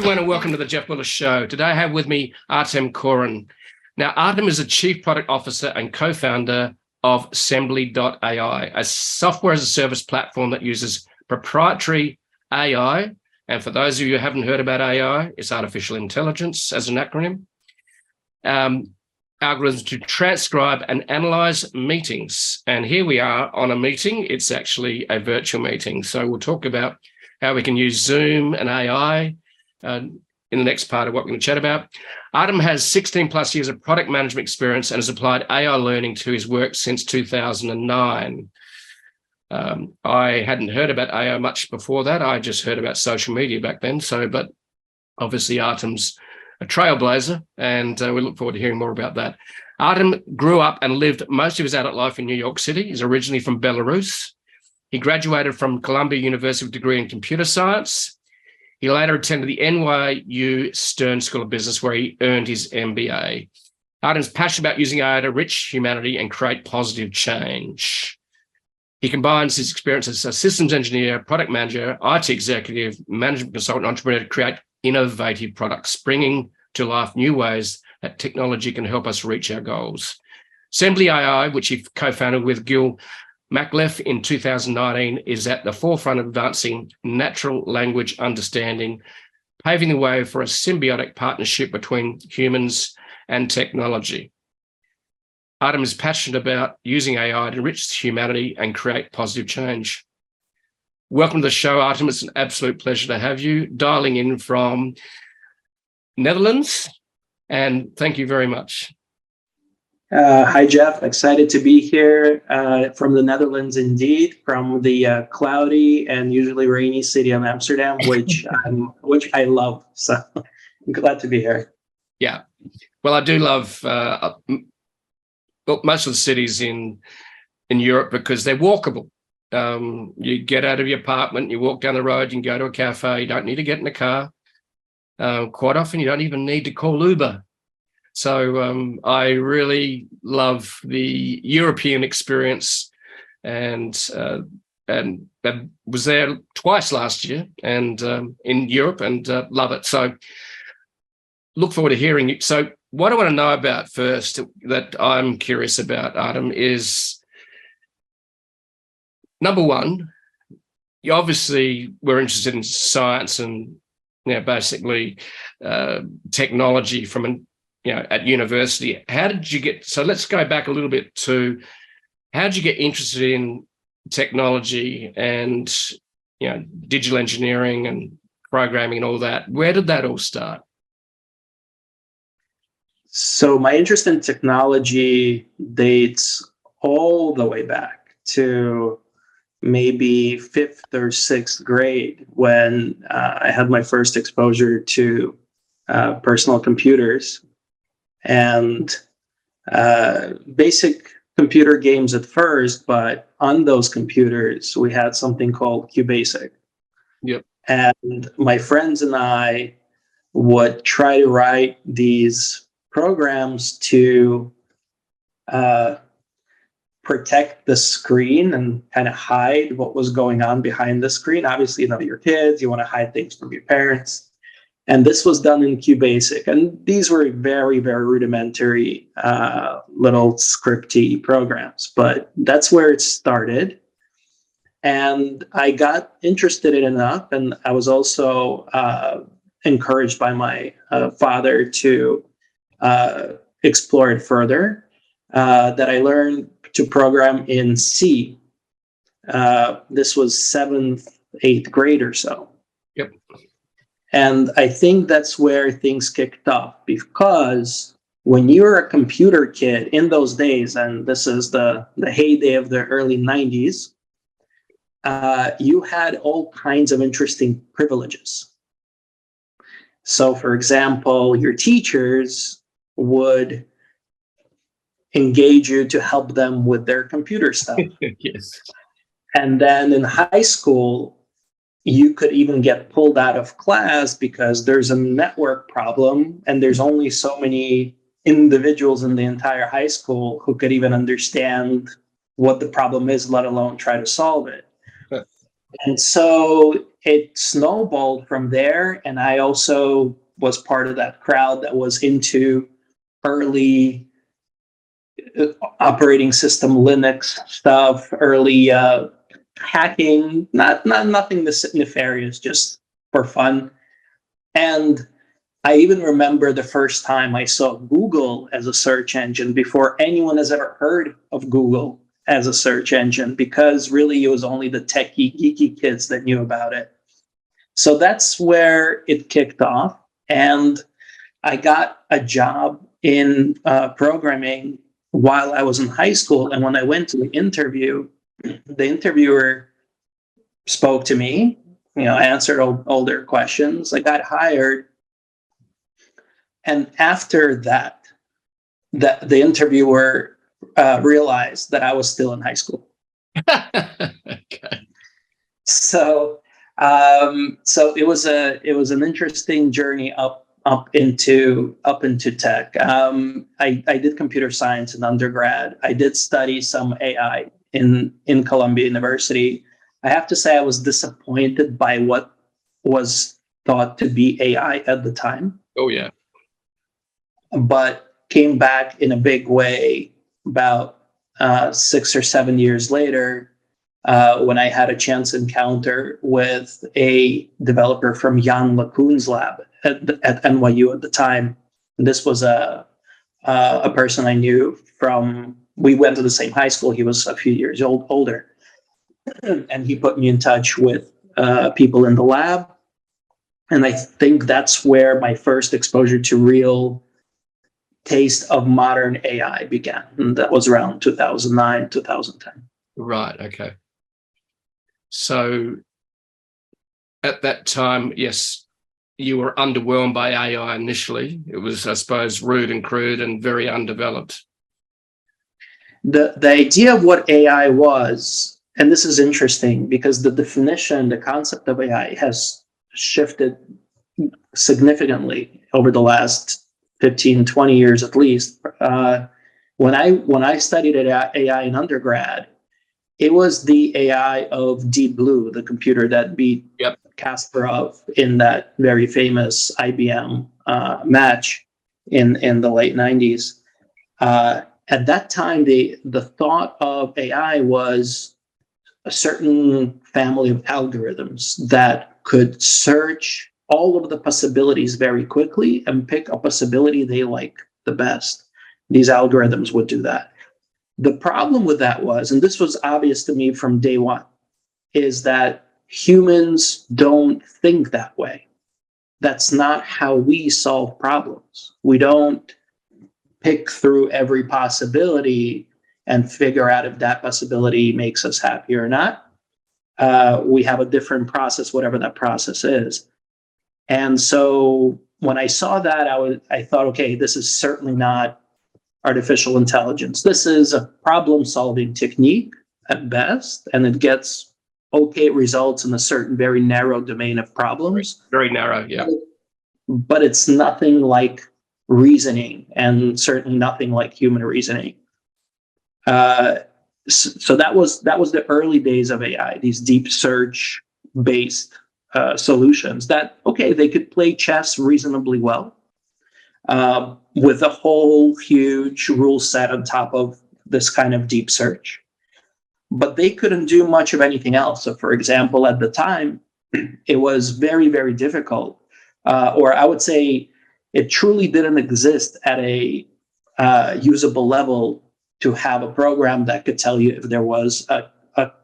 everyone, and welcome to the Jeff Willis Show. Today I have with me Artem Koren. Now, Artem is the Chief Product Officer and co-founder of Sembly.ai, a software as a service platform that uses proprietary AI. And for those of you who haven't heard about AI, it's artificial intelligence as an acronym. Algorithms to transcribe and analyze meetings. And here we are on a meeting. It's actually a virtual meeting. So we'll talk about how we can use Zoom and AI in the next part of what we're going to chat about. Artem has 16 plus years of product management experience and has applied AI learning to his work since 2009. I hadn't heard about AI much before that. I just heard about social media back then. But obviously Artem's a trailblazer, and we look forward to hearing more about that. Artem grew up and lived most of his adult life in New York City. He's originally from Belarus. He graduated from Columbia University with a degree in computer science. He later attended the NYU Stern School of Business, where he earned his MBA. Artem's passionate about using AI to enrich humanity and create positive change. He combines his experience as a systems engineer, product manager, IT executive, management consultant, entrepreneur to create innovative products, bringing to life new ways that technology can help us reach our goals. Sembly AI, which he co-founded with 𝓀𝓲𝓵𝓵 in 2019, is at the forefront of advancing natural language understanding, paving the way for a symbiotic partnership between humans and technology. Artem is passionate about using AI to enrich humanity and create positive change. Welcome to the show, Artem. It's an absolute pleasure to have you dialing in from Netherlands, and thank you very much. Hi, Jeff. Excited to be here from the Netherlands, indeed, from the cloudy and usually rainy city of Amsterdam, which I love. So I'm glad to be here. Yeah. Well, I do love most of the cities in Europe because they're walkable. You get out of your apartment, you walk down the road, you can go to a cafe, you don't need to get in a car. Quite often, you don't even need to call Uber. So I really love the European experience, and was there twice last year and in Europe, and love it. So look forward to hearing you. So what I want to know about first, that I'm curious about, Artem, is number one, you obviously were interested in science and basically technology from at university. How did you get, so let's go back a little bit to, how did you get interested in technology and digital engineering and programming and all that? Where did that all start? So my interest in technology dates all the way back to maybe 5th or 6th grade, when I had my first exposure to personal computers and basic computer games at first. But on those computers, we had something called QBasic. Yep. And my friends and I would try to write these programs to protect the screen and kind of hide what was going on behind the screen. Obviously, you're kids, you want to hide things from your parents. And this was done in QBasic. And these were very, very rudimentary little scripty programs. But that's where it started. And I got interested in it enough. And I was also encouraged by my father to explore it further, that I learned to program in C. This was 7th, 8th grade or so. Yep. And I think that's where things kicked off, because when you're a computer kid in those days, and this is the heyday of the early 90s, you had all kinds of interesting privileges. So, for example, your teachers would engage you to help them with their computer stuff. Yes. And then in high school, you could even get pulled out of class because there's a network problem and there's only so many individuals in the entire high school who could even understand what the problem is, let alone try to solve it. And so it snowballed from there. And I also was part of that crowd that was into early operating system Linux stuff, early hacking, not nothing nefarious, just for fun. And I even remember the first time I saw Google as a search engine before anyone has ever heard of Google as a search engine, because really it was only the techie, geeky kids that knew about it. So that's where it kicked off. And I got a job in programming while I was in high school. And when I went to the interview, the interviewer spoke to me, answered all their questions. I got hired. And after that, the interviewer realized that I was still in high school. Okay. So it was an interesting journey up into tech. I did computer science in undergrad. I did study some AI in Columbia University. I have to say I was disappointed by what was thought to be AI at the time. Oh yeah. But came back in a big way about 6 or 7 years later, when I had a chance encounter with a developer from 𝓀𝓲𝓵𝓵's lab at NYU at the time. And this was a person I knew from, we went to the same high school. He was a few years older. And he put me in touch with people in the lab. And I think that's where my first exposure to real taste of modern AI began. And that was around 2009, 2010. Right. Okay. So at that time, yes, you were underwhelmed by AI initially. It was, I suppose, rude and crude and very undeveloped. The idea of what AI was, and this is interesting because the definition, the concept of AI has shifted significantly over the last 15, 20 years at least. When I studied AI in undergrad, it was the AI of Deep Blue, the computer that beat Kasparov in that very famous IBM match in the late 90s. At that time, the thought of AI was a certain family of algorithms that could search all of the possibilities very quickly and pick a possibility they like the best. These algorithms would do that. The problem with that was, and this was obvious to me from day one, is that humans don't think that way. That's not how we solve problems. We don't pick through every possibility and figure out if that possibility makes us happy or not. We have a different process, whatever that process is. And so when I saw that, I thought, okay, this is certainly not artificial intelligence. This is a problem-solving technique at best, and it gets okay results in a certain very narrow domain of problems. Very narrow, yeah. But it's nothing like reasoning, and certainly nothing like human reasoning. So that was the early days of AI. These deep search-based solutions that, okay, they could play chess reasonably well with a whole huge rule set on top of this kind of deep search. But they couldn't do much of anything else. So, for example, at the time, it was very, very difficult, or I would say it truly didn't exist at a usable level to have a program that could tell you if there was a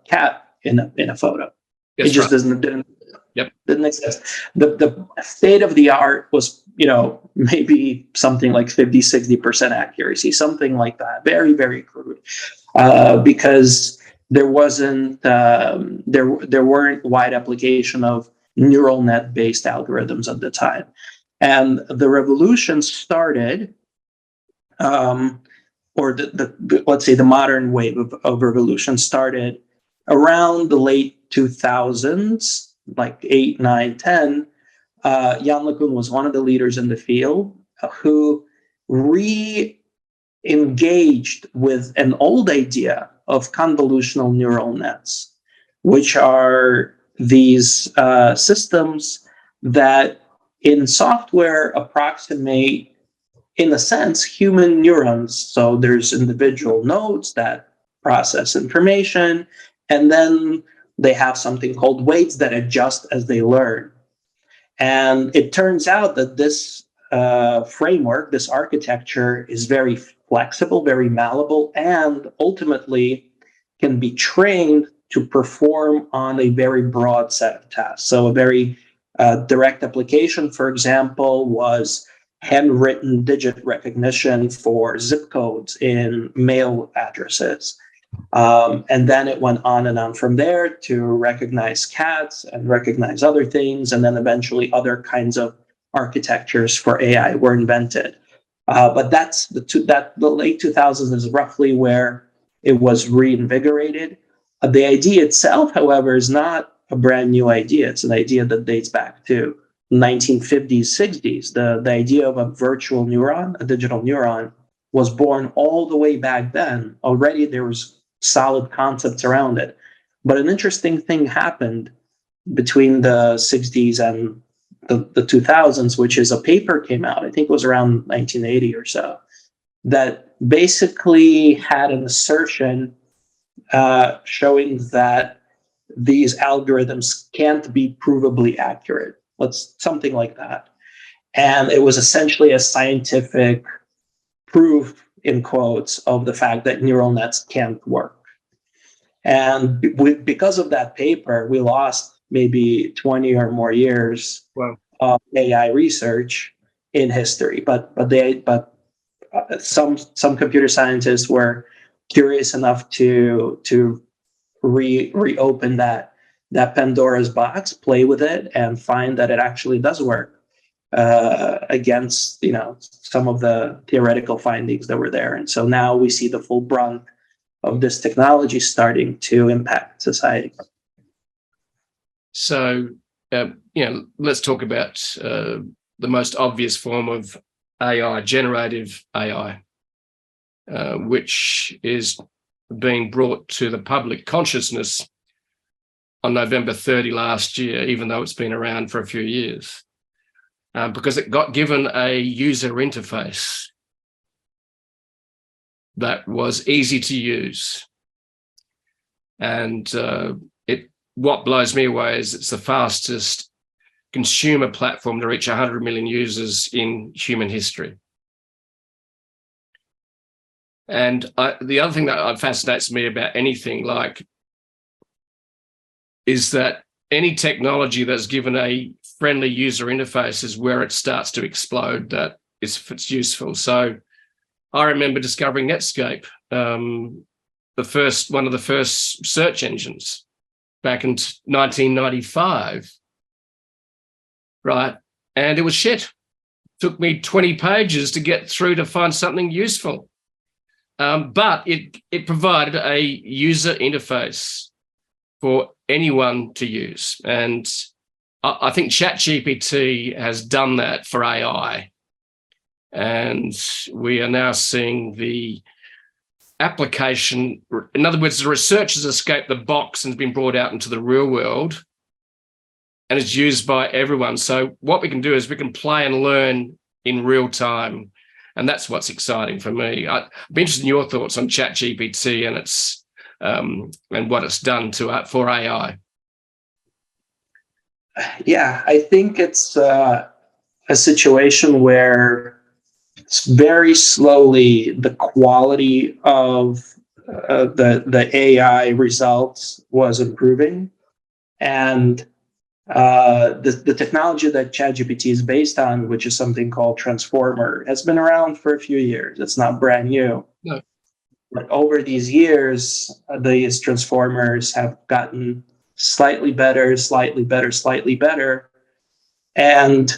cat in a photo. That's it just right. didn't exist. The state of the art was, maybe something like 50-60% accuracy, something like that. Very, very crude, because there wasn't there weren't wide application of neural net based algorithms at the time. And the revolution started, or let's say the modern wave of revolution started around the late 2000s, like 8, 9, 10. 𝓀𝓲𝓵𝓵 was one of the leaders in the field who re-engaged with an old idea of convolutional neural nets, which are these systems that in software approximate, in a sense, human neurons. So there's individual nodes that process information, and then they have something called weights that adjust as they learn. And it turns out that this framework, this architecture, is very flexible, very malleable, and ultimately can be trained to perform on a very broad set of tasks. So a very direct application, for example, was handwritten digit recognition for zip codes in mail addresses. And then it went on and on from there to recognize cats and recognize other things. And then eventually other kinds of architectures for AI were invented. But that's the late 2000s is roughly where it was reinvigorated. The idea itself, however, is not a brand new idea. It's an idea that dates back to 1950s, 60s. The idea of a virtual neuron, a digital neuron, was born all the way back then. Already there was solid concepts around it. But an interesting thing happened between the 60s and the 2000s, which is a paper came out, I think it was around 1980 or so, that basically had an assertion showing that these algorithms can't be provably accurate. Something like that. And it was essentially a scientific proof, in quotes, of the fact that neural nets can't work. And because of that paper, we lost maybe 20 or more years of AI research in history. But some computer scientists were curious enough to reopen that Pandora's box, play with it, and find that it actually does work against some of the theoretical findings that were there. And so now we see the full brunt of this technology starting to impact society. So, let's talk about the most obvious form of AI, generative AI, which is being brought to the public consciousness on November 30 last year, even though it's been around for a few years, because it got given a user interface that was easy to use. And what blows me away is it's the fastest consumer platform to reach 100 million users in human history. And the other thing that fascinates me about anything is that any technology that's given a friendly user interface is where it starts to explode, that if it's useful. So I remember discovering Netscape, one of the first search engines back in 1995, right? And it was shit. Took me 20 pages to get through to find something useful. But it provided a user interface for anyone to use. And I think ChatGPT has done that for AI. And we are now seeing the application. In other words, the research has escaped the box and has been brought out into the real world and is used by everyone. So what we can do is we can play and learn in real time. And that's what's exciting for me. I'd be interested in your thoughts on ChatGPT and its and what it's done for AI. Yeah, I think it's a situation where very slowly the quality of the AI results was improving, and the technology that ChatGPT is based on, which is something called transformer, has been around for a few years. It's not brand new. No. But over these years, these transformers have gotten slightly better, slightly better, slightly better. And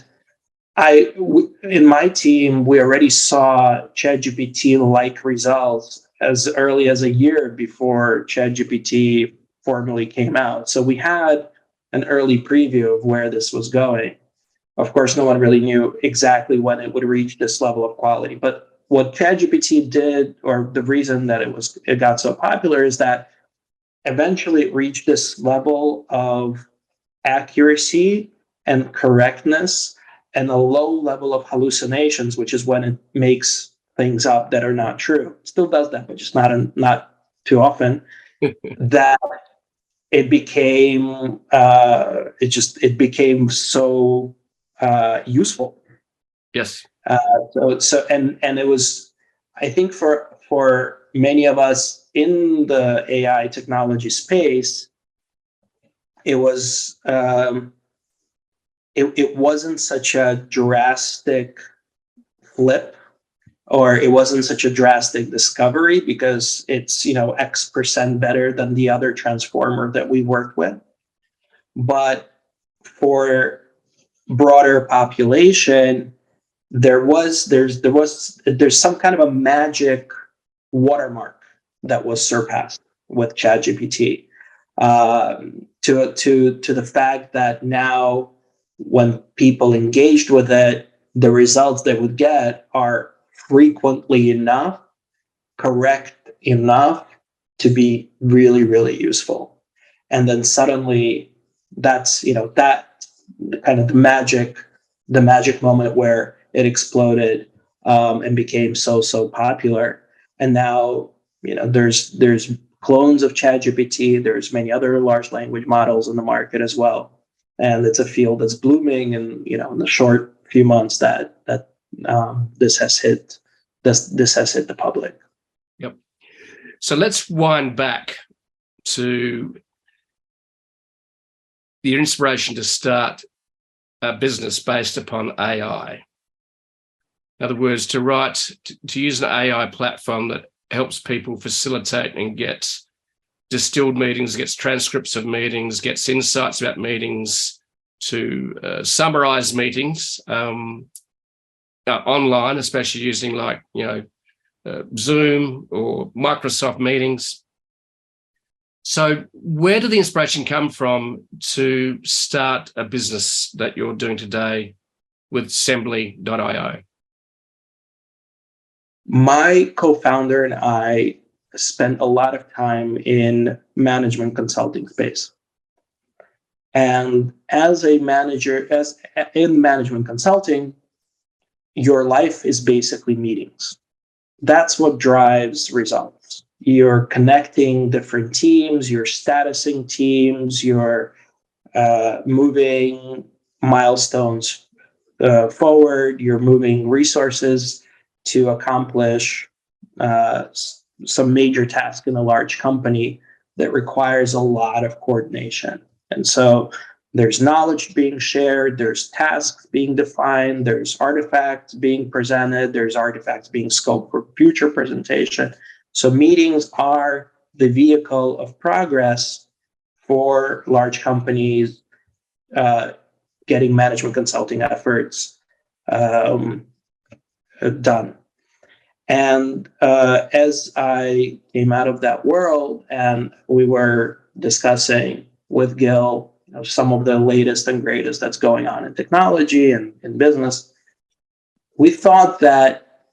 in my team, we already saw ChatGPT-like results as early as a year before ChatGPT formally came out. So we had an early preview of where this was going. Of course, no one really knew exactly when it would reach this level of quality. But what ChatGPT did, or the reason that it got so popular, is that eventually it reached this level of accuracy and correctness and a low level of hallucinations, which is when it makes things up that are not true. It still does that, but just not too often. That it became it became so useful. Yes. And it was, I think, for many of us in the AI technology space, it was it wasn't such a drastic flip, or it wasn't such a drastic discovery, because it's, X% better than the other transformer that we worked with. But for broader population, there's some kind of a magic watermark that was surpassed with ChatGPT, to the fact that now when people engaged with it, the results they would get are frequently enough, correct enough to be really, really useful. And then suddenly that's, that kind of the magic moment where it exploded, and became so popular. And now, there's clones of ChatGPT. There's many other large language models in the market as well, and it's a field that's blooming. And in the short few months that this has hit the public. Yep. So let's wind back to the inspiration to start a business based upon AI. In other words, to use an AI platform that helps people facilitate and get distilled meetings, gets transcripts of meetings, gets insights about meetings, to summarize meetings online, especially using Zoom or Microsoft Meetings. So where did the inspiration come from to start a business that you're doing today with Sembly.io? My co-founder and I spent a lot of time in management consulting space. And as a manager, in management consulting, your life is basically meetings. That's what drives results. You're connecting different teams, you're statusing teams, you're moving milestones forward, you're moving resources to accomplish some major task in a large company that requires a lot of coordination. And so there's knowledge being shared, there's tasks being defined, there's artifacts being presented, there's artifacts being scoped for future presentation. So meetings are the vehicle of progress for large companies getting management consulting efforts done. And as I came out of that world and we were discussing with Gil some of the latest and greatest that's going on in technology and in business, we thought that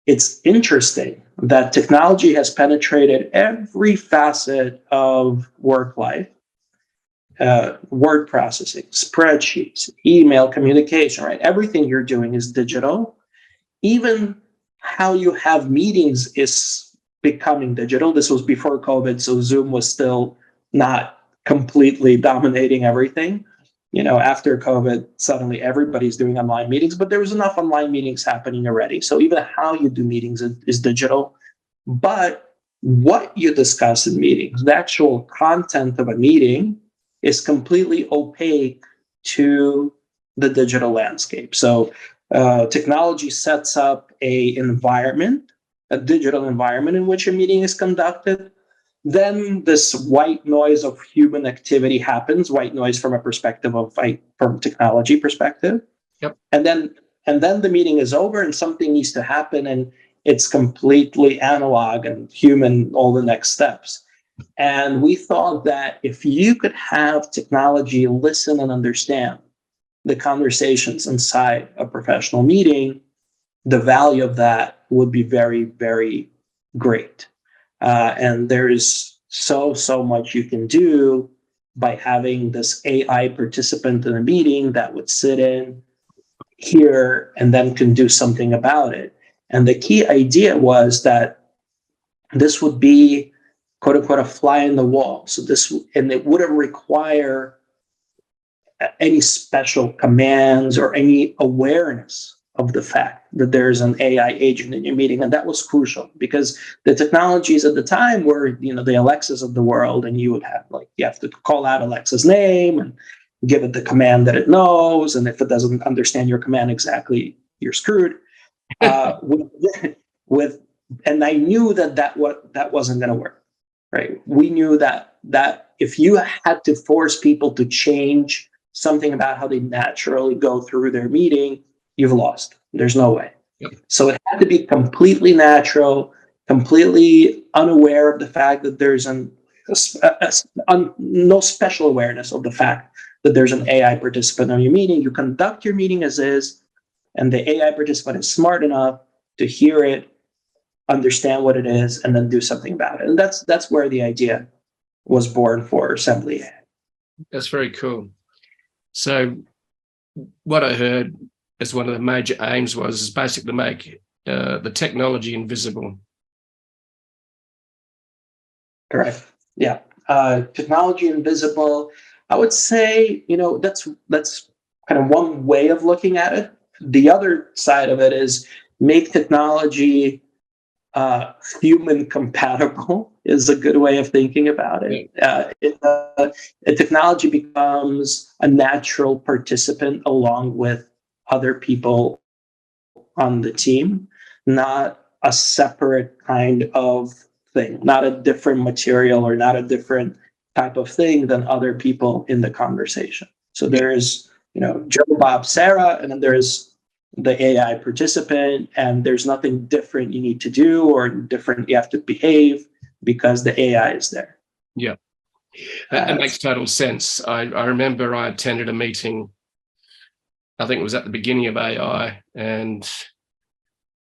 it's interesting that technology has penetrated every facet of work life. Word processing, spreadsheets, email communication, right? Everything you're doing is digital. Even how you have meetings is becoming digital. This was before COVID, so Zoom was still not completely dominating everything. After COVID, suddenly everybody's doing online meetings, but there was enough online meetings happening already. So even how you do meetings is digital. But what you discuss in meetings, the actual content of a meeting, is completely opaque to the digital landscape. So technology sets up a digital environment in which a meeting is conducted. Then this white noise of human activity happens, white noise from a perspective of from technology perspective. Yep. And then the meeting is over and something needs to happen, and it's completely analog and human all the next steps. And we thought that if you could have technology listen and understand the conversations inside a professional meeting, the value of that would be very, very great. And there is so much you can do by having this AI participant in a meeting that would sit in, hear, and then can do something about it. And the key idea was that this would be, quote unquote, a fly in the wall. And it wouldn't require any special commands or any awareness of the fact that there's an AI agent in your meeting. And that was crucial because the technologies at the time were, the Alexas of the world, and you have to call out Alexa's name and give it the command that it knows. And if it doesn't understand your command exactly, you're screwed. And I knew that wasn't going to work, right? We knew that if you had to force people to change something about how they naturally go through their meeting, you've lost. There's no way. Yep. So it had to be completely natural, completely unaware of the fact that there's no special awareness of the fact that there's an AI participant on your meeting. You conduct your meeting as is, and the AI participant is smart enough to hear it, understand what it is, and then do something about it. And that's where the idea was born for AssemblyAI. That's very cool. So what I heard as one of the major aims is basically to make the technology invisible. Correct. Yeah. Technology invisible. I would say, that's kind of one way of looking at it. The other side of it is make technology human compatible is a good way of thinking about it. Technology becomes a natural participant along with other people on the team, not a separate kind of thing, not a different material or not a different type of thing than other people in the conversation. So there's, Joe, Bob, Sarah, and then there's the AI participant, and there's nothing different you need to do or different you have to behave because the AI is there. Yeah, that makes total sense. I remember I attended a meeting, I think it was at the beginning of AI, and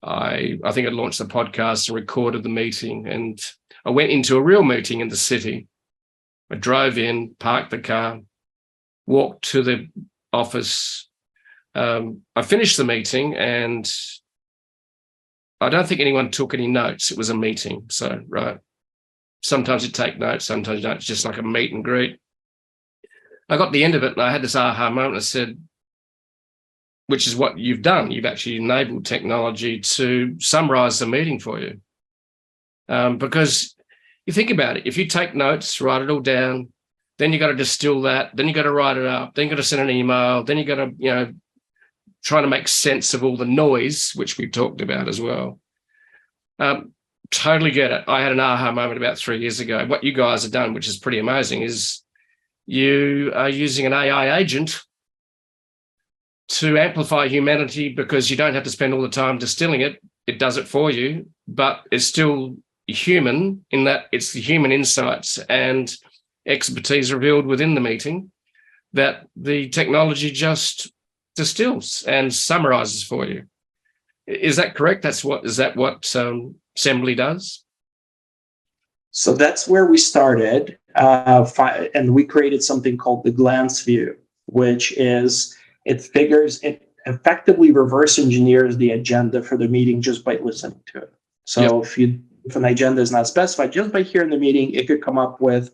I think I launched the podcast and recorded the meeting, and I went into a real meeting in the city. I drove in, parked the car, walked to the office. I finished the meeting, and I don't think anyone took any notes. It was a meeting. So, right. Sometimes you take notes, sometimes you don't. It's just like a meet and greet. I got to the end of it, and I had this aha moment. I said, which is what you've done. You've actually enabled technology to summarize the meeting for you. Because you think about it, if you take notes, write it all down, then you got to distill that, then you got to write it up, then you got to send an email, then you got to, trying to make sense of all the noise, which we talked about as well. Totally get it. I had an aha moment about 3 years ago. What you guys have done, which is pretty amazing, is you are using an AI agent to amplify humanity because you don't have to spend all the time distilling it. It does it for you, but it's still human in that it's the human insights and expertise revealed within the meeting that the technology just distills and summarizes for you. Is that correct? Is that what Sembly does? So that's where we started, and we created something called the glance view, which is it effectively reverse engineers the agenda for the meeting just by listening to it. So if an agenda is not specified, just by hearing the meeting, it could come up with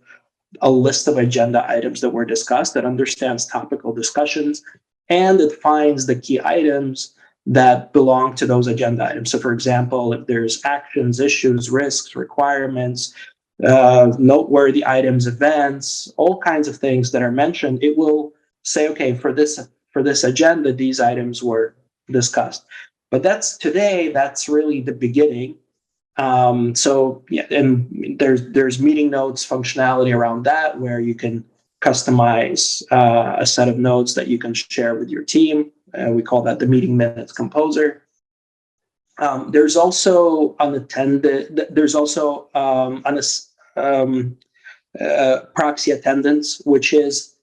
a list of agenda items that were discussed, that understands topical discussions, and it finds the key items that belong to those agenda items. So, for example, if there's actions, issues, risks, requirements, noteworthy items, events, all kinds of things that are mentioned, it will say, okay, for this agenda, these items were discussed. But that's really the beginning. So yeah, and there's meeting notes functionality around that, where you can customize a set of notes that you can share with your team. We call that the meeting minutes composer. There's also proxy attendance, which is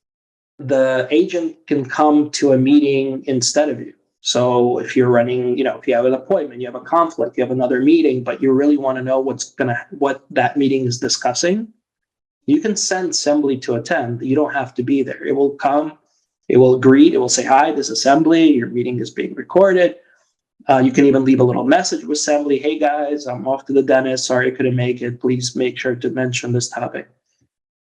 the agent can come to a meeting instead of you. So if you're running, if you have an appointment, you have a conflict, you have another meeting, but you really want to know what that meeting is discussing, you can send Sembly to attend. You don't have to be there. It will come, it will greet, it will say, hi, this is Sembly, your meeting is being recorded. You can even leave a little message with Sembly. Hey guys, I'm off to the dentist. Sorry I couldn't make it. Please make sure to mention this topic.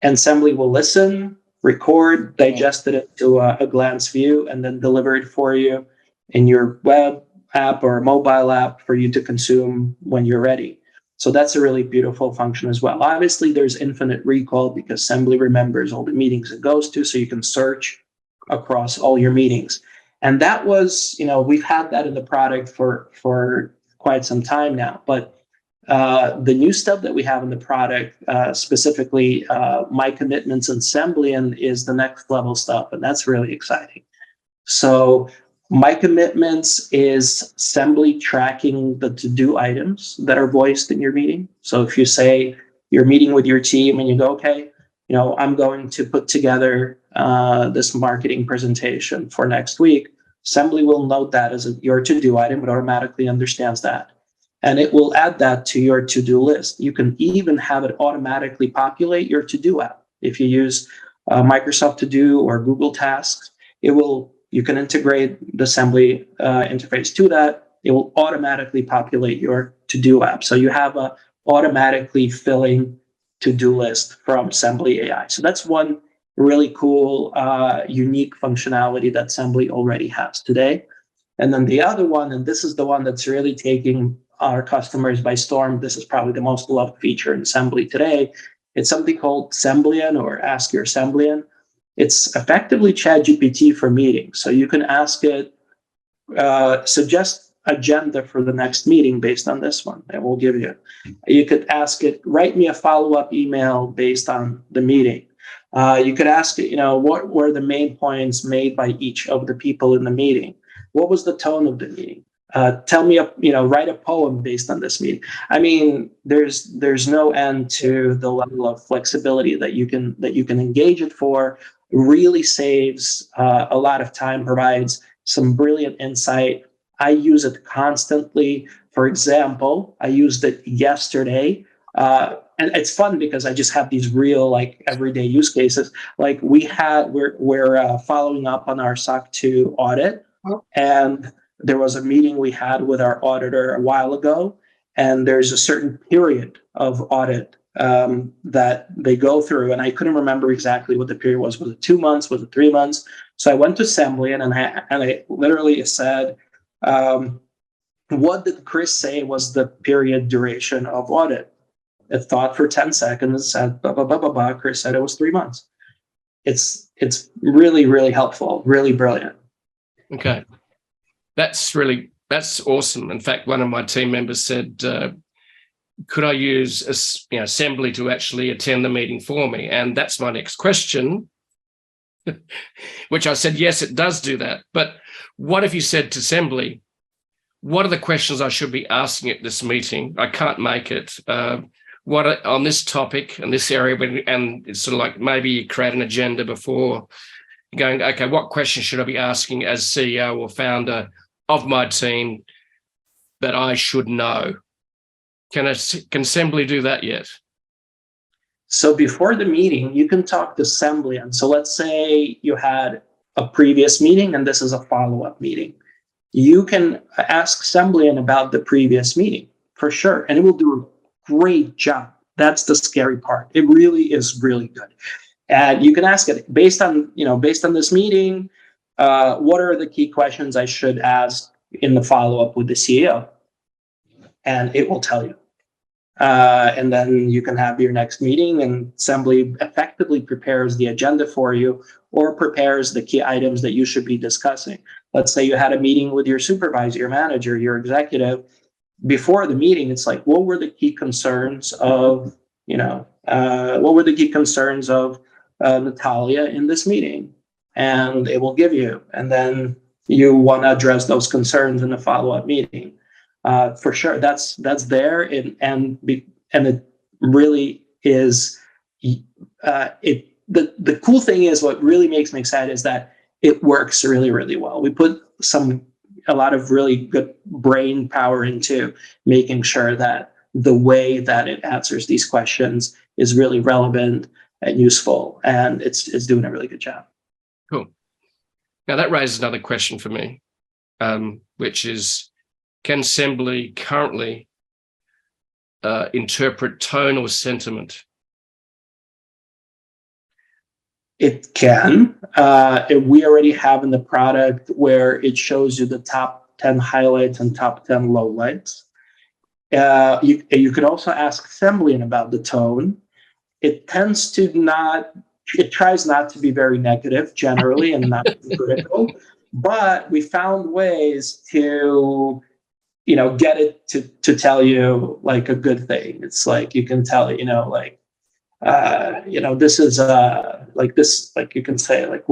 And Sembly will listen, record, digest it into a glance view, and then deliver it for you in your web app or mobile app for you to consume when you're ready. So that's a really beautiful function as well. Obviously, there's infinite recall because Sembly remembers all the meetings it goes to, so you can search across all your meetings. And that was, we've had that in the product for quite some time now. But the new stuff that we have in the product, specifically My Commitments and Sembly, is the next level stuff, and that's really exciting. So My Commitments is Sembly tracking the to-do items that are voiced in your meeting. So if you say you're meeting with your team and you go, okay, I'm going to put together this marketing presentation for next week, Sembly will note that as your to-do item. It automatically understands that. And it will add that to your to-do list. You can even have it automatically populate your to-do app. If you use Microsoft To Do or Google Tasks, you can integrate the Sembly interface to that. It will automatically populate your to-do app. So you have a automatically filling to-do list from Sembly AI. So that's one really cool, unique functionality that Sembly already has today. And then the other one, and this is the one that's really taking our customers by storm. This is probably the most loved feature in Sembly today. It's something called Semblyan, or Ask Your Semblyan. It's effectively ChatGPT for meetings. So you can ask it, suggest agenda for the next meeting based on this one, and we'll give you. You could ask it, write me a follow-up email based on the meeting. You could ask it, what were the main points made by each of the people in the meeting? What was the tone of the meeting? Tell me, write a poem based on this meeting. I mean, there's no end to the level of flexibility that you can engage it for. Really saves a lot of time, provides some brilliant insight. I use it constantly. For example, I used it yesterday. And it's fun because I just have these real everyday use cases. Like we're following up on our SOC 2 audit, and there was a meeting we had with our auditor a while ago, and there's a certain period of audit that they go through, and I couldn't remember exactly what the period was. Was it 2 months? Was it 3 months? So I went to Sembly and I literally said, what did Chris say was the period duration of audit? It thought for 10 seconds and said, blah, blah, blah, blah, blah. Chris said it was 3 months. It's really, really helpful, really brilliant. Okay. That's awesome. In fact, one of my team members said, could I use Sembly to actually attend the meeting for me? And that's my next question, which I said, yes, it does do that. But what if you said to Sembly, what are the questions I should be asking at this meeting? I can't make it. What on this topic and this area, and it's sort of like maybe you create an agenda before going, okay, what questions should I be asking as CEO or founder of my team that I should know? Can Sembly do that yet? So before the meeting, you can talk to Sembly. And so let's say you had a previous meeting and this is a follow-up meeting. You can ask Sembly about the previous meeting for sure, and it will do a great job. That's the scary part. It really is really good. And you can ask it based on this meeting, what are the key questions I should ask in the follow-up with the CEO? And it will tell you. And then you can have your next meeting, and Sembly effectively prepares the agenda for you or prepares the key items that you should be discussing. Let's say you had a meeting with your supervisor, your manager, your executive. Before the meeting, it's like, what were the key concerns of, Natalia in this meeting? And it will give you, and then you want to address those concerns in the follow-up meeting. For sure, that's there, and it really is. The cool thing is, what really makes me excited is that it works really, really well. We put a lot of really good brain power into making sure that the way that it answers these questions is really relevant and useful, and it's doing a really good job. Cool. Now that raises another question for me, which is, can Sembly currently interpret tone or sentiment? It can. We already have in the product where it shows you the top 10 highlights and top 10 lowlights. You could also ask Sembly about the tone. It tends to not, it tries not to be very negative generally and not critical, but we found ways to, get it to tell you like a good thing. It's like, you can tell, this is like this, like you can say like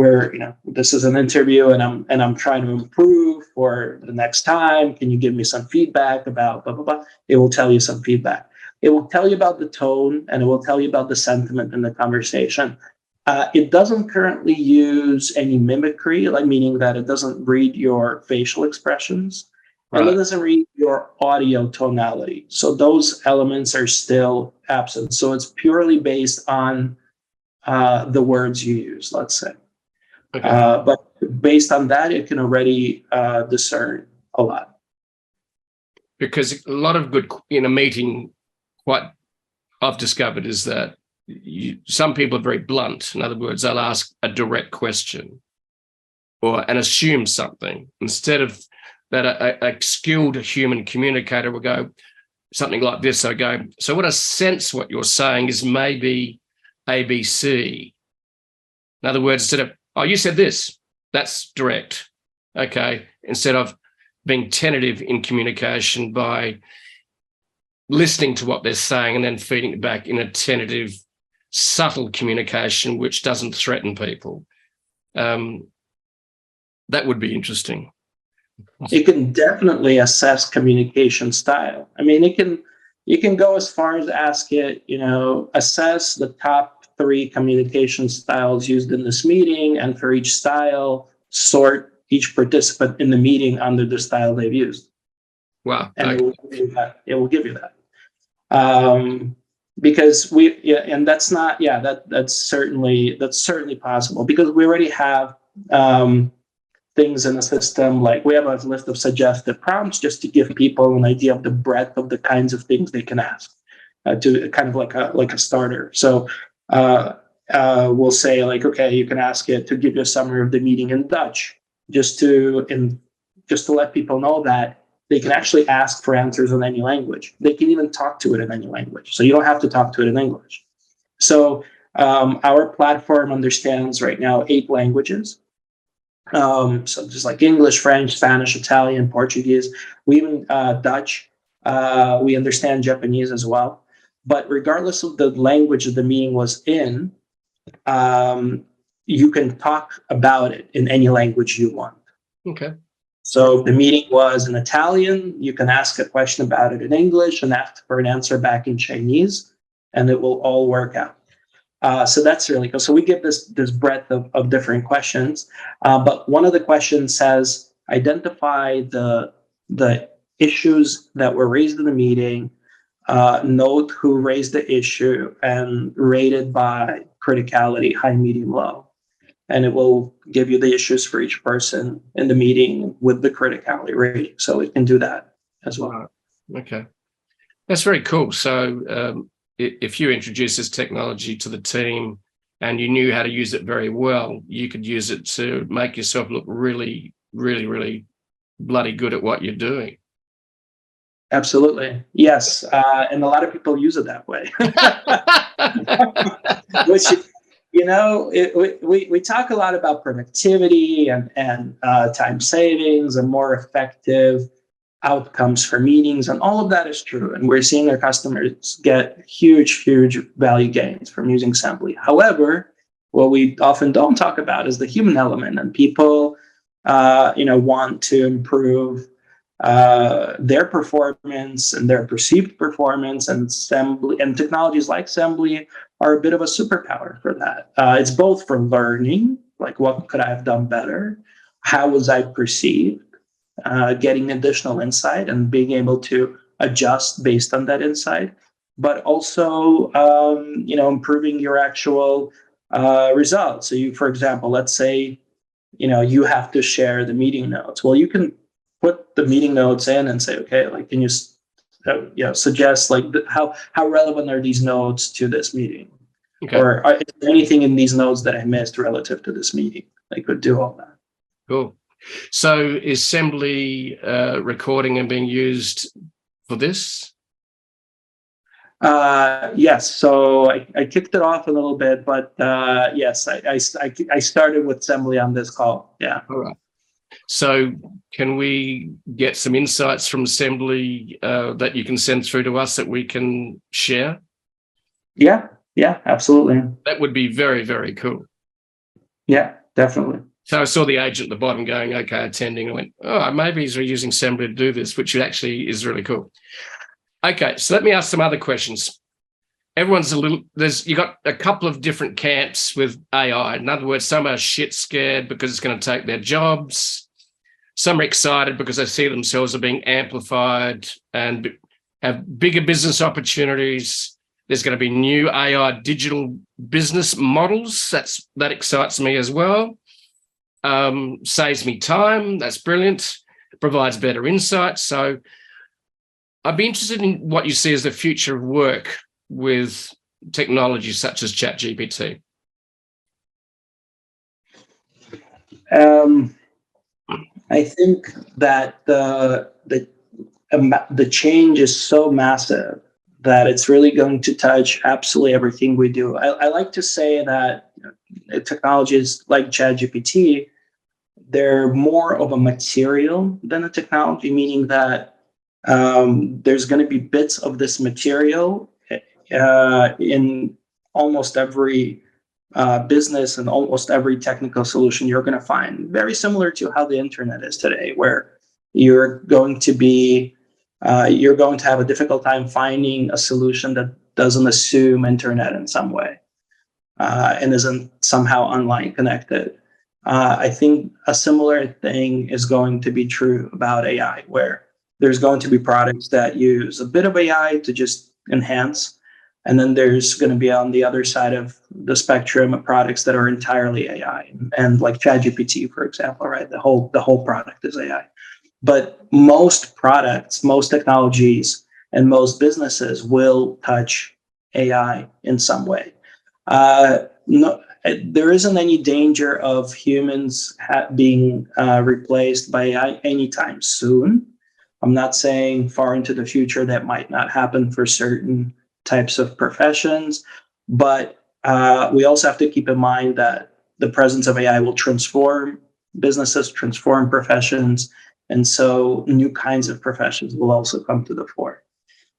this is an interview and I'm trying to improve for the next time. Can you give me some feedback about blah, blah, blah? It will tell you some feedback. It will tell you about the tone and it will tell you about the sentiment in the conversation. It doesn't currently use any mimicry, like meaning that it doesn't read your facial expressions. And it doesn't read your audio tonality. So those elements are still absent. So it's purely based on the words you use, let's say. Okay. But based on that, it can already discern a lot. Because a lot of good in a meeting, what I've discovered is that some people are very blunt. In other words, they'll ask a direct question and assume something instead of that a skilled human communicator will go something like this. I go, so what I sense what you're saying is maybe ABC. In other words, instead of, oh, you said this, that's direct. Okay. Instead of being tentative in communication by listening to what they're saying and then feeding it back in a tentative, subtle communication, which doesn't threaten people. That would be interesting. It can definitely assess communication style. I mean, you can go as far as ask it, assess the top 3 communication styles used in this meeting, and for each style, sort each participant in the meeting under the style they've used. Wow. And it will give you that. Because and that's not, that's certainly possible, because we already have things in the system. Like we have a list of suggested prompts just to give people an idea of the breadth of the kinds of things they can ask, to kind of like a starter. So we'll say like, okay, you can ask it to give you a summary of the meeting in Dutch, just to let people know that they can actually ask for answers in any language. They can even talk to it in any language. So you don't have to talk to it in English. So our platform understands right now 8 languages. So just like English, French, Spanish, Italian, Portuguese, we even Dutch. We understand Japanese as well. But regardless of the language that the meeting was in, you can talk about it in any language you want. Okay. So if the meeting was in Italian, you can ask a question about it in English and ask for an answer back in Chinese, and it will all work out. So that's really cool. So we give this breadth of different questions, but one of the questions says, identify the issues that were raised in the meeting, note who raised the issue, and rate it by criticality, high, medium, low. And it will give you the issues for each person in the meeting with the criticality rating. So it can do that as well. Okay. That's very cool. So if you introduce this technology to the team and you knew how to use it very well, you could use it to make yourself look really, really, really bloody good at what you're doing. Absolutely. Yes. And a lot of people use it that way. Which, we talk a lot about productivity and time savings and more effective outcomes for meetings, and all of that is true. And we're seeing our customers get huge value gains from using Sembly. However, what we often don't talk about is the human element, and people, want to improve their performance and their perceived performance, and Sembly and technologies like Sembly are a bit of a superpower for that. It's both for learning, like what could I have done better? How was I perceived? Getting additional insight and being able to adjust based on that insight. but also improving your actual results. So you, for example, let's say you have to share the meeting notes. Well, you can put the meeting notes in and say, okay, like, can you suggest like how relevant are these notes to this meeting? Okay. Or is there anything in these notes that I missed relative to this meeting? I could do all that. Cool. So is Sembly recording and being used for this? Yes. So I kicked it off a little bit, but yes, I started with Sembly on this call. Yeah. All right. So can we get some insights from Sembly that you can send through to us that we can share? Yeah, absolutely. That would be very, very cool. Yeah, definitely. So I saw the agent at the bottom going, okay, attending. I went, oh, maybe he's reusing Sembly to do this, which actually is really cool. Okay, so let me ask some other questions. Everyone's you got a couple of different camps with AI. In other words, some are shit scared because it's going to take their jobs. Some are excited because they see themselves as being amplified and have bigger business opportunities. There's going to be new AI digital business models. That excites me as well. Saves me time. That's brilliant. Provides better insights. So I'd be interested in what you see as the future of work with technologies such as ChatGPT. I think that the change is so massive that it's really going to touch absolutely everything we do. I like to say that technologies like ChatGPT, they're more of a material than a technology, meaning that there's going to be bits of this material in almost every business and almost every technical solution you're going to find. Very similar to how the internet is today, where you're going to have a difficult time finding a solution that doesn't assume internet in some way and isn't somehow online connected. I think a similar thing is going to be true about AI, where there's going to be products that use a bit of AI to just enhance. And then there's going to be on the other side of the spectrum of products that are entirely AI, and like ChatGPT, for example, right? The whole product is AI. But most products, most technologies, and most businesses will touch AI in some way. No, there isn't any danger of humans being replaced by AI anytime soon. I'm not saying far into the future that might not happen for certain types of professions, but we also have to keep in mind that the presence of AI will transform businesses, transform professions, and so new kinds of professions will also come to the fore.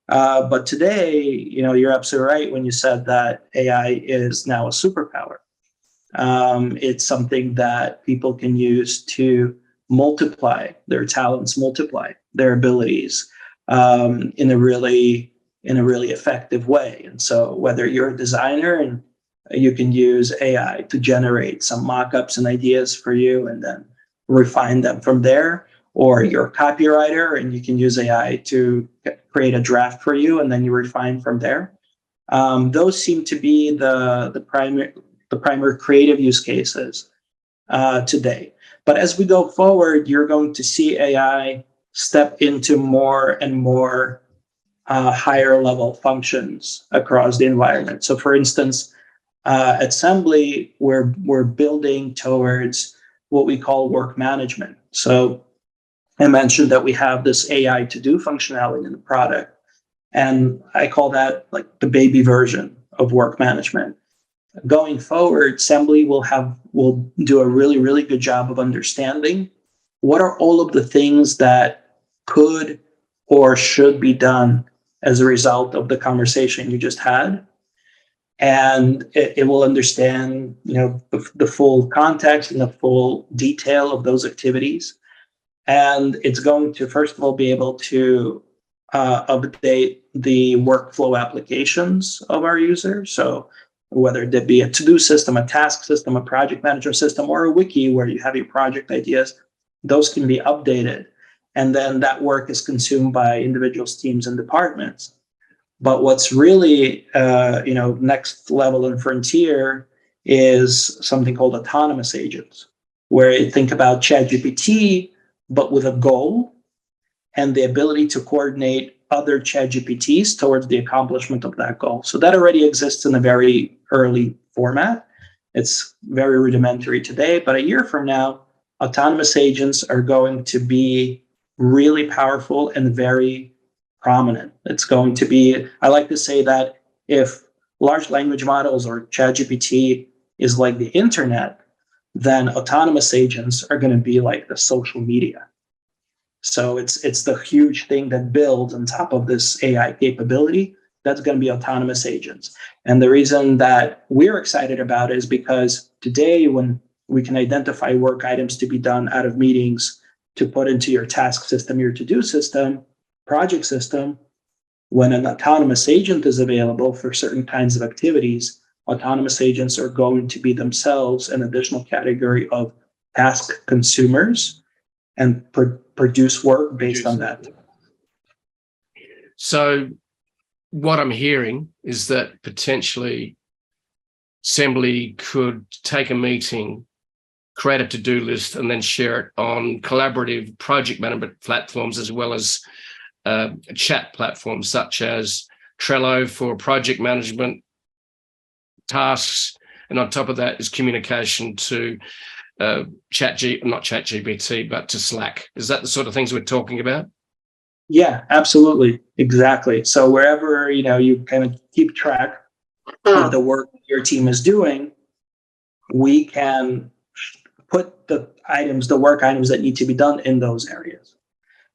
But today, you're absolutely right when you said that AI is now a superpower. It's something that people can use to multiply their talents, multiply their abilities in a really effective way. And so whether you're a designer and you can use AI to generate some mock-ups and ideas for you and then refine them from there, or you're a copywriter and you can use AI to create a draft for you and then you refine from there. Those seem to be the primary creative use cases today. But as we go forward, you're going to see AI step into more and more higher level functions across the environment. So for instance, at Sembly, we're building towards what we call work management. So I mentioned that we have this AI to-do functionality in the product, and I call that like the baby version of work management. Going forward, Sembly will do a really, really good job of understanding what are all of the things that could or should be done as a result of the conversation you just had. And it will understand, the full context and the full detail of those activities. And it's going to, first of all, be able to update the workflow applications of our users. So whether it be a to-do system, a task system, a project manager system, or a wiki where you have your project ideas, those can be updated. And then that work is consumed by individuals, teams, and departments. But what's really, next level and frontier is something called autonomous agents, where you think about ChatGPT, but with a goal and the ability to coordinate other ChatGPTs towards the accomplishment of that goal. So that already exists in a very early format. It's very rudimentary today, but a year from now, autonomous agents are going to be really powerful and very prominent. It's going to be, I like to say that if large language models or ChatGPT is like the internet, then autonomous agents are going to be like the social media. So it's the huge thing that builds on top of this AI capability. That's going to be autonomous agents. And the reason that we're excited about it is because today, when we can identify work items to be done out of meetings to put into your task system, your to-do system, project system, when an autonomous agent is available for certain kinds of activities, autonomous agents are going to be themselves an additional category of task consumers and produce work based on that. So what I'm hearing is that potentially Sembly could take a meeting, create a to-do list, and then share it on collaborative project management platforms, as well as chat platforms such as Trello for project management tasks. And on top of that is communication to not ChatGPT, but to Slack. Is that the sort of things we're talking about? Yeah, absolutely. Exactly. So wherever, you kind of keep track of the work your team is doing, we can put the work items that need to be done in those areas.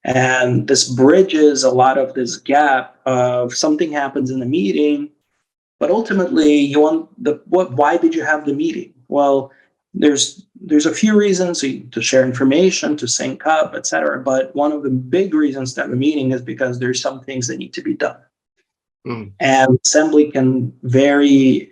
And this bridges a lot of this gap of something happens in the meeting, but ultimately you want why did you have the meeting? Well, there's a few reasons to share information, to sync up, etc. But one of the big reasons to have a meeting is because there's some things that need to be done. And Sembly can very,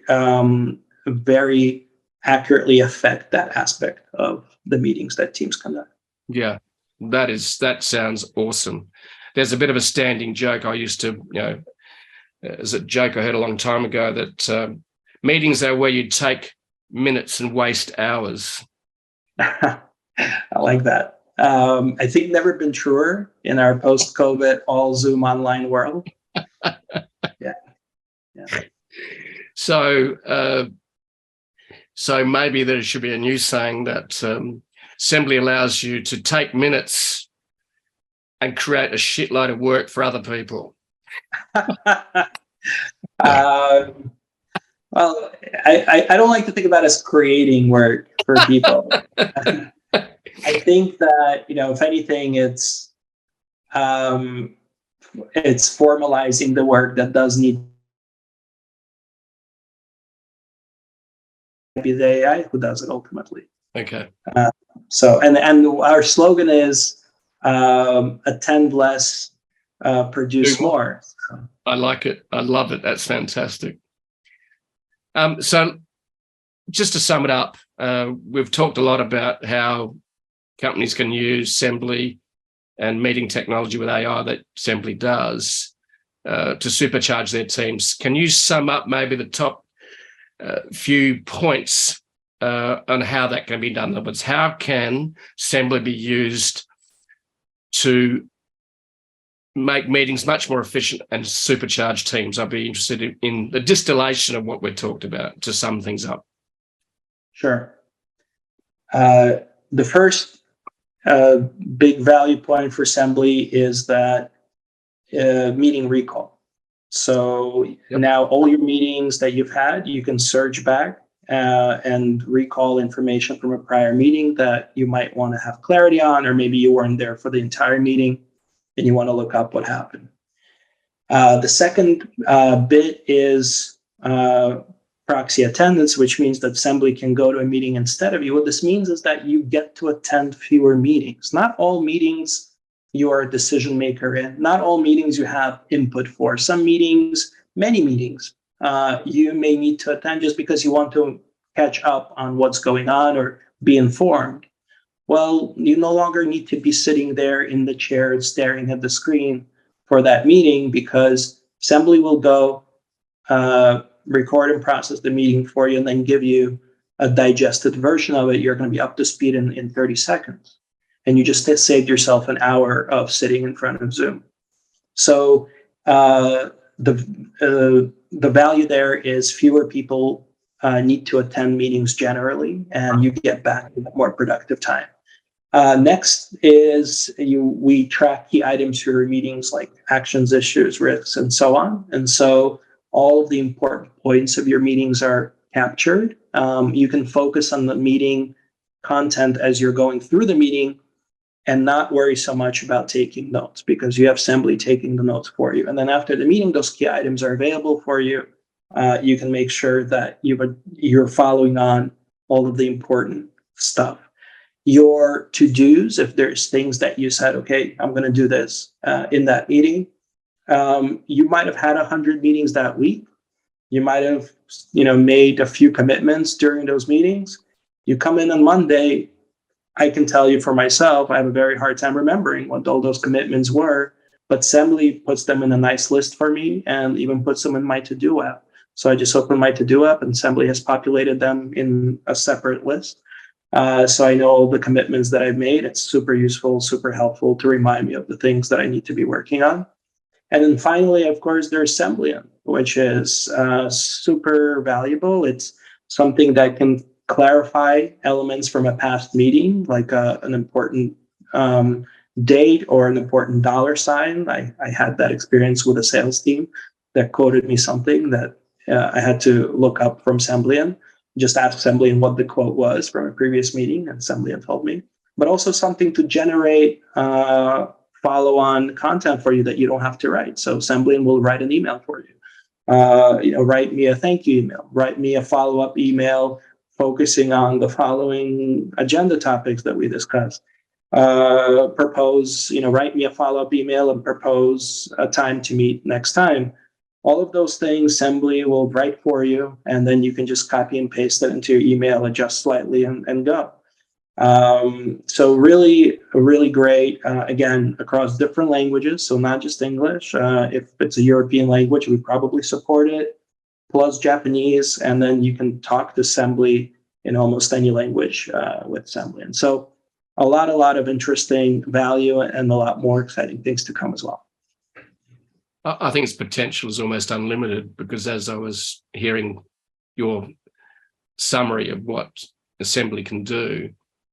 very accurately affect that aspect of the meetings that teams conduct. Yeah, that sounds awesome. There's a bit of a standing joke I used to, as a joke I heard a long time ago, that meetings are where you take minutes and waste hours. I like that. I think never been truer in our post-COVID all Zoom online world. Yeah. So maybe there should be a new saying that Sembly allows you to take minutes and create a shitload of work for other people. Well, I don't like to think about it as creating work for people. I think that, if anything, it's formalizing the work that does need to be the AI who does it ultimately. Okay. So and our slogan is attend less, produce more. I like it. I love it. That's fantastic. So just to sum it up, we've talked a lot about how companies can use Sembly and meeting technology with AI that Sembly does to supercharge their teams. Can you sum up maybe the top few points on how that can be done? In other words, how can Sembly be used to make meetings much more efficient and supercharge teams? I'd be interested in the distillation of what we've talked about to sum things up. Sure. The first big value point for Sembly is that meeting recall. So now all your meetings that you've had, you can search back and recall information from a prior meeting that you might want to have clarity on, or maybe you weren't there for the entire meeting and you want to look up what happened. The second bit is proxy attendance, which means that Sembly can go to a meeting instead of you. What this means is that you get to attend fewer meetings. Not all meetings you are a decision maker in. Not all meetings you have input for. Some meetings, many meetings, you may need to attend just because you want to catch up on what's going on or be informed. Well, you no longer need to be sitting there in the chair staring at the screen for that meeting, because Sembly will go record and process the meeting for you and then give you a digested version of it. You're going to be up to speed in 30 seconds. And you just saved yourself an hour of sitting in front of Zoom. So the value there is fewer people need to attend meetings generally, and you get back more productive time. Next is we track key items for your meetings like actions, issues, risks, and so on. And so all of the important points of your meetings are captured. You can focus on the meeting content as you're going through the meeting and not worry so much about taking notes because you have Sembly taking the notes for you. And then after the meeting, those key items are available for you. You can make sure that you're following on all of the important stuff. Your to-dos, if there's things that you said, okay, I'm going to do this in that meeting, you might have had 100 meetings that week. You might have, made a few commitments during those meetings. You come in on Monday, I can tell you for myself, I have a very hard time remembering what all those commitments were, but Sembly puts them in a nice list for me and even puts them in my to-do app. So I just open my to-do app and Sembly has populated them in a separate list. So I know all the commitments that I've made. It's super useful, super helpful to remind me of the things that I need to be working on. And then finally, of course, there's Sembly, which is super valuable. It's something that can clarify elements from a past meeting, like an important date or an important dollar sign. I had that experience with a sales team that quoted me something that I had to look up from Sembly. Just ask Sembly what the quote was from a previous meeting, and Sembly told me. But also something to generate follow-on content for you that you don't have to write. So Sembly will write an email for you. Write me a thank you email. Write me a follow-up email focusing on the following agenda topics that we discussed. Write me a follow-up email and propose a time to meet next time. All of those things Sembly will write for you, and then you can just copy and paste it into your email, adjust slightly, and go. So really, really great, again, across different languages, so not just English. If it's a European language, we probably support it, plus Japanese, and then you can talk to Sembly in almost any language with Sembly. And so a lot of interesting value and a lot more exciting things to come as well. I think its potential is almost unlimited because as I was hearing your summary of what Sembly can do,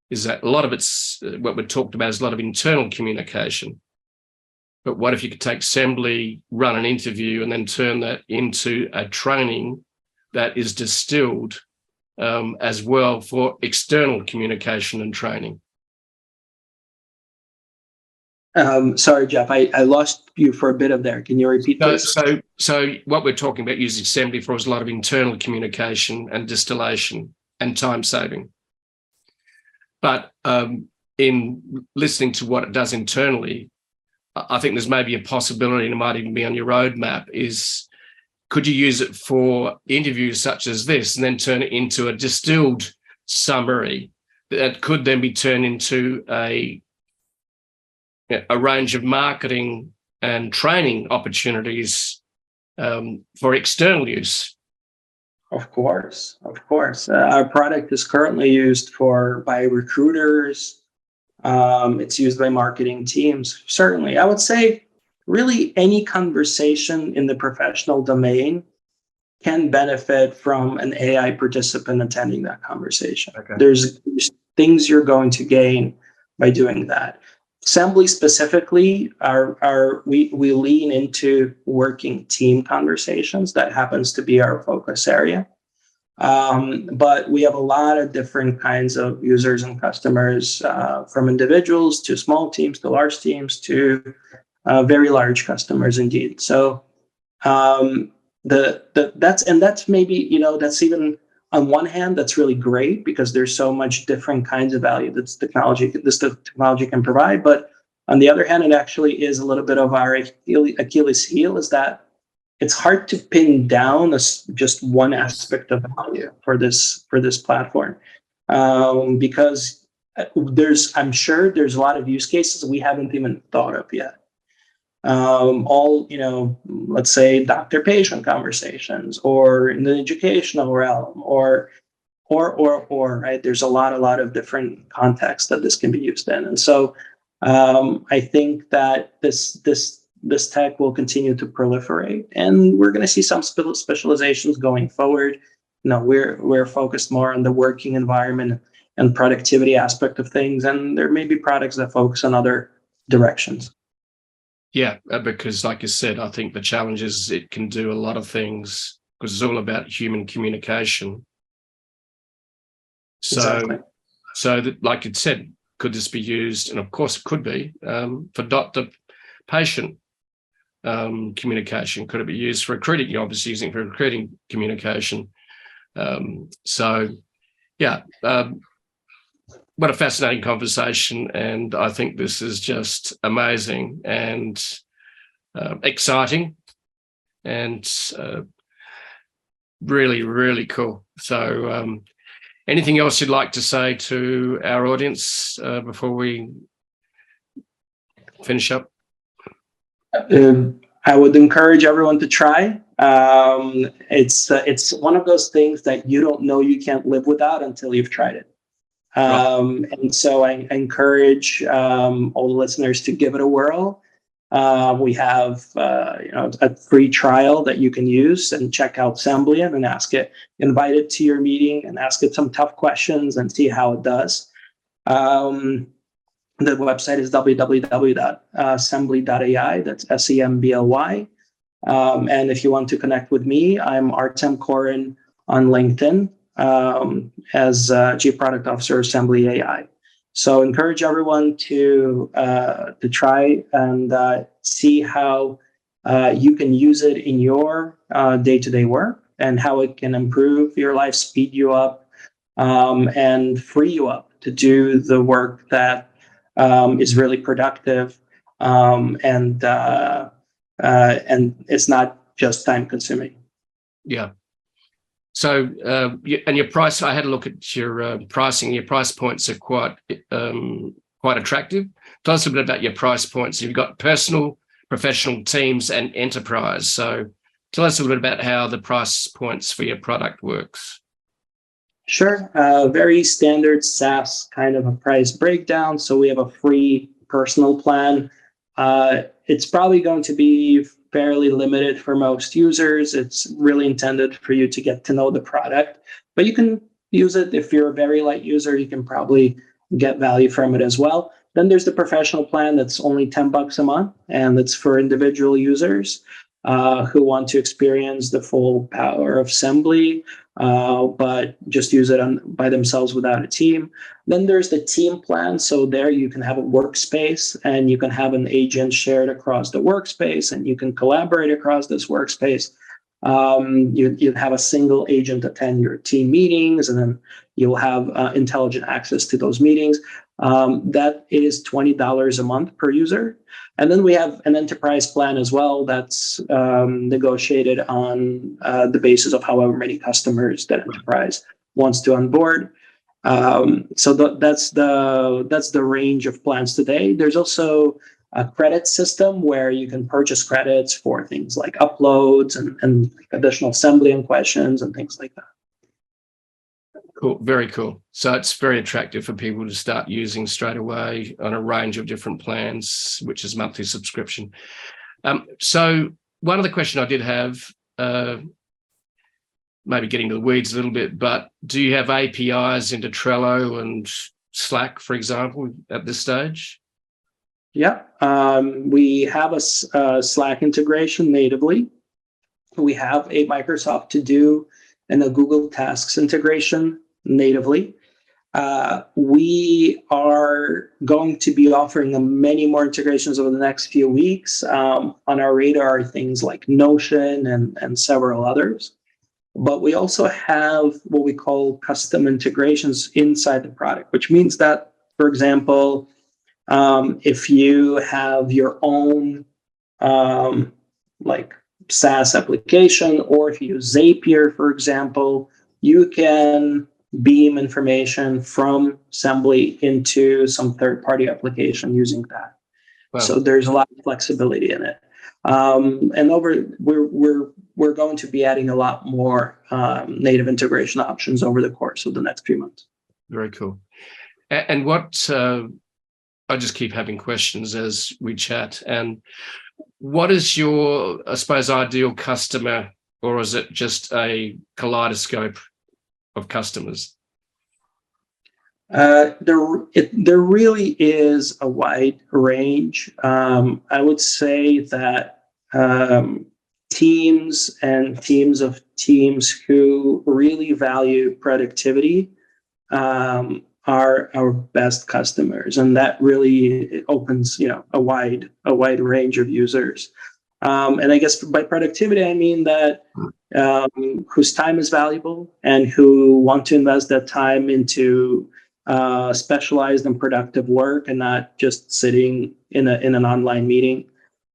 is that a lot of it's, what we talked about is a lot of internal communication. But what if you could take Sembly, run an interview, and then turn that into a training that is distilled as well for external communication and training? Sorry, Jeff, I lost you for a bit of there. Can you repeat this? So what we're talking about using Sembly for is a lot of internal communication and distillation and time saving. But in listening to what it does internally, I think there's maybe a possibility, and it might even be on your roadmap, is could you use it for interviews such as this and then turn it into a distilled summary that could then be turned into a range of marketing and training opportunities for external use? Of course. Our product is currently used by recruiters. It's used by marketing teams. Certainly, I would say really any conversation in the professional domain can benefit from an AI participant attending that conversation. Okay. There's things you're going to gain by doing that. Sembly specifically, we lean into working team conversations. That happens to be our focus area. But we have a lot of different kinds of users and customers, from individuals to small teams to large teams to very large customers indeed. So that's maybe, that's even on one hand, that's really great because there's so much different kinds of value that this technology can provide. But on the other hand, it actually is a little bit of our Achilles heel, is that it's hard to pin down just one aspect of value for this platform, because I'm sure there's a lot of use cases we haven't even thought of yet. all, let's say doctor-patient conversations, or in the educational realm, or, right? There's a lot of different contexts that this can be used in. And so I think that this tech will continue to proliferate, and we're going to see some specializations going forward. We're focused more on the working environment and productivity aspect of things, and there may be products that focus on other directions. Yeah, because like you said, I think the challenge is it can do a lot of things because it's all about human communication. Exactly. So that, like you said, could this be used? And of course it could be for doctor-patient communication. Could it be used for recruiting? You're obviously using it for recruiting communication. What a fascinating conversation. And I think this is just amazing and exciting and really, really cool. So anything else you'd like to say to our audience before we finish up? I would encourage everyone to try. It's one of those things that you don't know you can't live without until you've tried it. And so I encourage all the listeners to give it a whirl. We have a free trial that you can use and check out Sembly and invite it to your meeting and ask it some tough questions and see how it does. The website is www.sembly.ai. That's SEMBLY. And if you want to connect with me, I'm Artem Koren on LinkedIn as Chief Product Officer, AssemblyAI. So encourage everyone to try and see how you can use it in your day-to-day work and how it can improve your life, speed you up, and free you up to do the work that is really productive, and it's not just time consuming. Yeah. So, and your price, I had a look at your pricing. Your price points are quite attractive. Tell us a bit about your price points. You've got personal, professional, teams, and enterprise. So tell us a little bit about how the price points for your product works. Sure. Very standard SaaS kind of a price breakdown. So we have a free personal plan. It's probably going to be fairly limited for most users. It's really intended for you to get to know the product, but you can use it. If you're a very light user, you can probably get value from it as well. Then there's the professional plan that's only $10 a month, and it's for individual users who want to experience the full power of Sembly, but just use it by themselves without a team. Then there's the team plan. So there you can have a workspace and you can have an agent shared across the workspace, and you can collaborate across this workspace. You have a single agent attend your team meetings, and then you'll have intelligent access to those meetings. That is $20 a month per user. And then we have an enterprise plan as well that's negotiated on the basis of however many customers that enterprise wants to onboard. So that's the range of plans today. There's also a credit system where you can purchase credits for things like uploads and additional assembly and questions and things like that. Cool, very cool. So it's very attractive for people to start using straight away on a range of different plans, which is monthly subscription. So one other question I did have, maybe getting to the weeds a little bit, but do you have APIs into Trello and Slack, for example, at this stage? Yeah, we have a Slack integration natively. We have a Microsoft To Do and a Google Tasks integration natively. We are going to be offering many more integrations over the next few weeks. On our radar are things like Notion and several others. But we also have what we call custom integrations inside the product, which means that, for example, if you have your own like SaaS application, or if you use Zapier, for example, you can beam information from Sembly into some third-party application using that. Wow. So there's a lot of flexibility in it. And we're going to be adding a lot more native integration options over the course of the next few months. Very cool. And what I just keep having questions as we chat. And what is your, I suppose, ideal customer, or is it just a kaleidoscope of customers? There really is a wide range. I would say that teams and teams of teams who really value productivity are our best customers, and that really opens, a wide range of users. And I guess by productivity, I mean that whose time is valuable and who want to invest that time into specialized and productive work and not just sitting in an online meeting.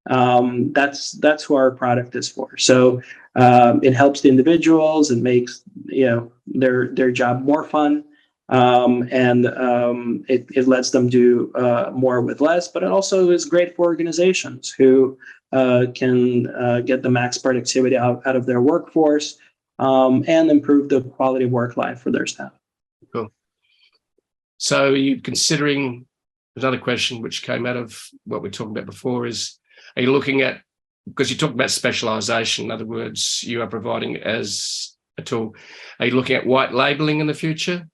That's who our product is for. So it helps the individuals and makes their job more fun. And it lets them do more with less, but it also is great for organizations who can get the max productivity out of their workforce and improve the quality of work life for their staff. Cool. So are you considering, another question which came out of what we talked about before is, are you looking at, because you talked about specialization, in other words, you are providing as a tool, are you looking at white labeling in the future?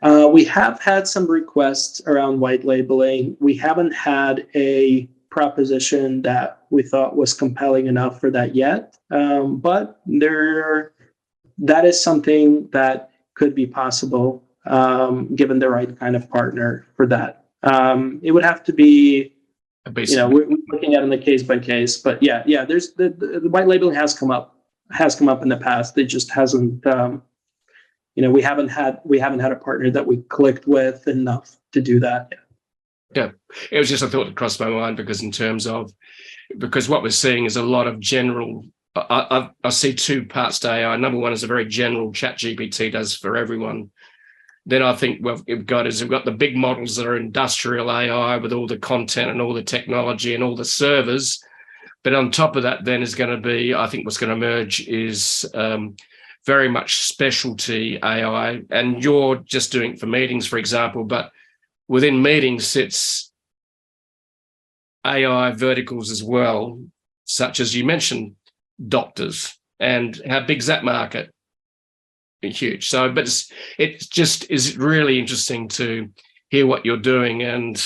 We have had some requests around white labeling. We haven't had a proposition that we thought was compelling enough for that yet, but that is something that could be possible given the right kind of partner for that. It would have to be, we're looking at it on a case by case, but yeah. There's the white labeling has come up in the past. It just hasn't. We haven't had a partner that we clicked with enough to do that yet. Yeah, it was just a thought that crossed my mind because because what we're seeing is a lot of general. I see two parts to AI. Number one is a very general ChatGPT does for everyone. Then I think we've got the big models that are industrial AI with all the content and all the technology and all the servers. But on top of that, then is going to be, I think what's going to emerge is very much specialty AI. And you're just doing it for meetings, for example, but within meetings sits AI verticals as well, such as you mentioned, doctors. And how big is that market? Huge. So, but it just is really interesting to hear what you're doing, and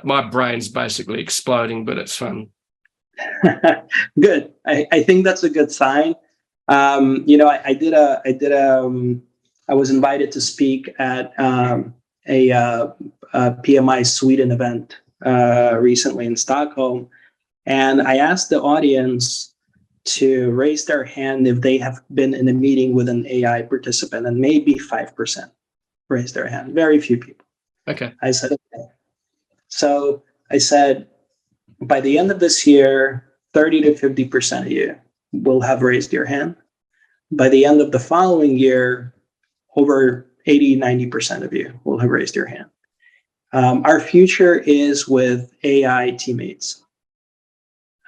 my brain's basically exploding, but it's fun. Good. I think that's a good sign. I was invited to speak at a PMI Sweden event recently in Stockholm, and I asked the audience to raise their hand if they have been in a meeting with an AI participant, and maybe 5% raised their hand. Very few people. Okay. I said, okay. So I said, by the end of this year, 30 to 50% of you will have raised your hand. By the end of the following year, over 80, 90% of you will have raised your hand. Our future is with AI teammates.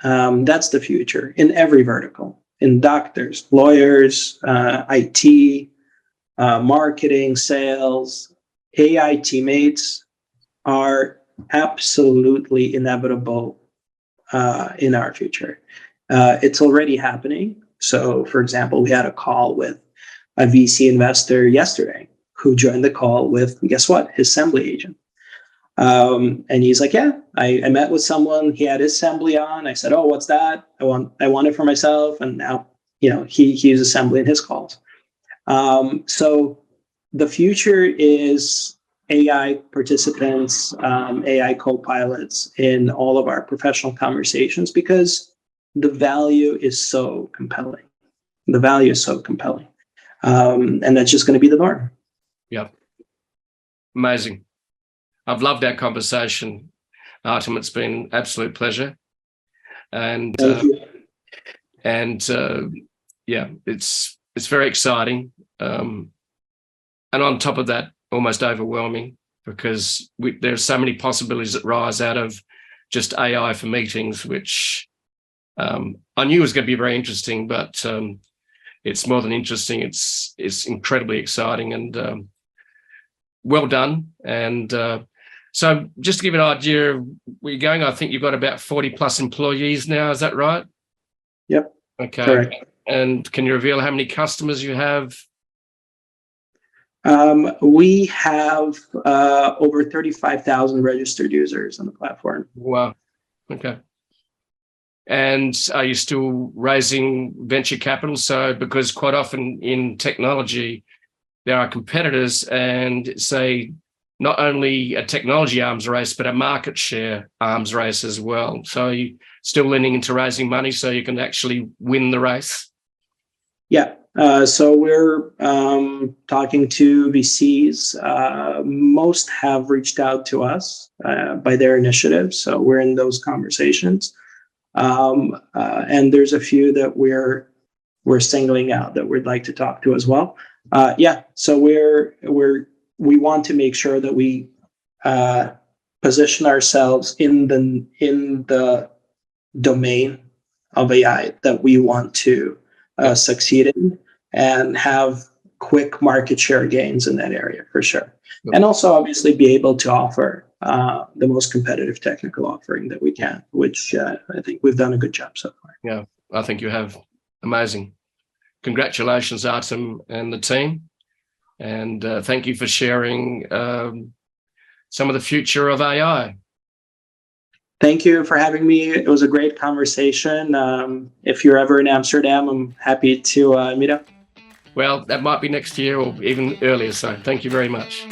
That's the future in every vertical, in doctors, lawyers, IT, marketing, sales. AI teammates are absolutely inevitable in our future. It's already happening. So, for example, we had a call with a VC investor yesterday who joined the call with, guess what, his Sembly agent. And he's like, yeah, I met with someone, he had his Sembly on. I said, oh, what's that? I want it for myself. And now, he uses Sembly in his calls. So the future is AI participants, AI co-pilots in all of our professional conversations, because the value is so compelling. And that's just going to be the norm. Yep. Amazing. I've loved our conversation, Artem. It's been an absolute pleasure. And yeah, it's very exciting. And on top of that, almost overwhelming. because there are so many possibilities that rise out of just AI for meetings, which I knew was going to be very interesting, but it's more than interesting. It's incredibly exciting and well done. And so just to give you an idea of where you're going, I think you've got about 40 plus employees now. Is that right? Yep. Okay. Correct. And can you reveal how many customers you have? We have over 35,000 registered users on the platform. Wow. Okay. And are you still raising venture capital? So, because quite often in technology, there are competitors and say not only a technology arms race, but a market share arms race as well. So you still leaning into raising money so you can actually win the race? Yeah. So we're talking to VCs. Most have reached out to us by their initiative. So we're in those conversations. And there's a few that we're singling out that we'd like to talk to as well. Yeah. So we want to make sure that we position ourselves in the domain of AI that we want to succeed in and have quick market share gains in that area for sure. And also obviously be able to offer the most competitive technical offering that we can, which I think we've done a good job so far. Yeah, I think you have. Amazing. Congratulations, Artem and the team. And thank you for sharing some of the future of AI. Thank you for having me. It was a great conversation. If you're ever in Amsterdam, I'm happy to meet up. Well, that might be next year or even earlier. So thank you very much.